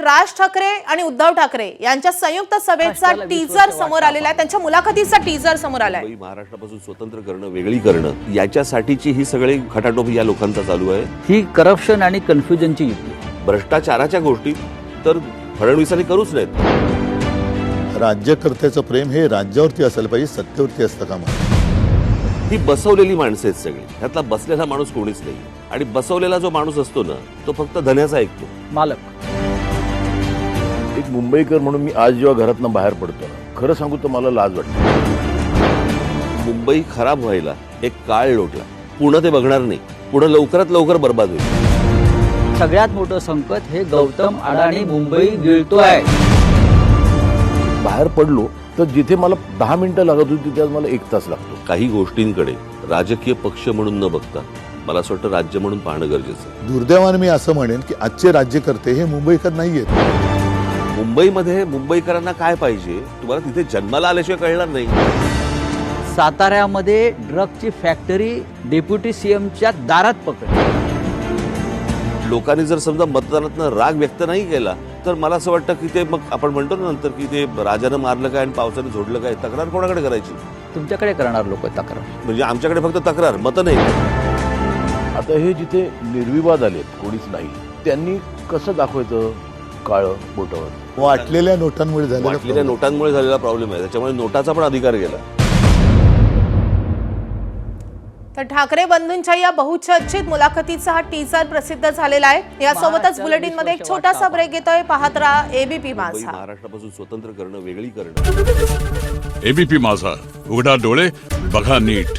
राज ठाकरे आणि उद्धव ठाकरे यांच्या संयुक्त सभेचा टीजर समोर आलेला आहे, त्यांच्या मुलाखतीचा टीजर समोर आलाय। मुंबई महाराष्ट्रापासून स्वतंत्र करणं, वेगळी करणं याच्यासाठीची ही सगळी खटाटोप या लोकांचा चालू आहे। ही करप्शन आणि कन्फ्युजनची युती, भ्रष्टाचाराच्या गोष्टी तर फडणवीसांनी करूच नाहीत। राज्यकर्त्याचं प्रेम हे राज्यावरती असायला पाहिजे, सत्तेवरती असतं कामा नये। ही बसवलेली माणसं आहेत सगळी, त्यातला बसलेला माणूस कोणीच नाही। आणि बसवलेला जो माणूस असतो ना, तो फक्त धन्याचा ऐकतो। मालक। एक मुंबईकर म्हणून मी आज जेव्हा घरातनं बाहेर पडतो, खरं सांगू तर मला लाज वाटते। मुंबई खराब व्हायला एक काळ लोटला, पुणे ते बघणार नाही, पुणे लवकरात लवकर बर्बाद होईल। सगळ्यात मोठं संकट हे गौतम अडाणी मुंबई गिळतोय। बाहेर पडलो तर जिथे मला 10 मिनिटं लागत होती तिथे आज मला 1 तास लागतो। काही गोष्टींकडे राजकीय पक्ष म्हणून न बघता मला असं वाटतं राज्य म्हणून पाहणं गरजेचं आहे। दुर्दैवाने मी असं म्हणेन की आजचे राज्यकर्ते हे मुंबईकर नाहीयेत। मुंबईमध्ये मुंबईकरांना काय पाहिजे तुम्हाला तिथे जन्माला आल्याशिवाय कळणार नाही। साताऱ्यामध्ये ड्रगची फॅक्टरी डेप्युटी सीएमच्या दारात पकडली। लोकांनी जर समजा मतदानातनं राग व्यक्त नाही केला तर मला असं वाटतं की ते मग आपण म्हणतो ना नंतर की ते राजानं मारलं काय आणि पावसाने झोडलं काय, तक्रार कोणाकडे करायची? तुमच्याकडे करणार लोक तक्रार। म्हणजे आमच्याकडे फक्त तक्रार, मतं नाही। आता हे जिथे निर्विवाद आलेत, कोणीच नाही, त्यांनी कसं दाखवायचं काळं बोटावर? वाटलेल्या नोटांमुळे वाटलेल्या झालेल्या नोटांमुळे झालेला प्रॉब्लेम आहे, त्याच्यामुळे नोटाचा पण अधिकार गेला। तर ठाकरे बंधूंच्या या बहुचर्चित मुलाखतीचा हा टीजर प्रसिद्ध झालेला आहे। यासोबतच बुलेटिन मध्ये एक छोटासा ब्रेक घेतोय, पाहत राहा एबीपी मुंबई माझा। महाराष्ट्रापासून स्वतंत्र करणं, वेगळी करणं। एबीपी माझा, उघडा डोळे बघा नीट।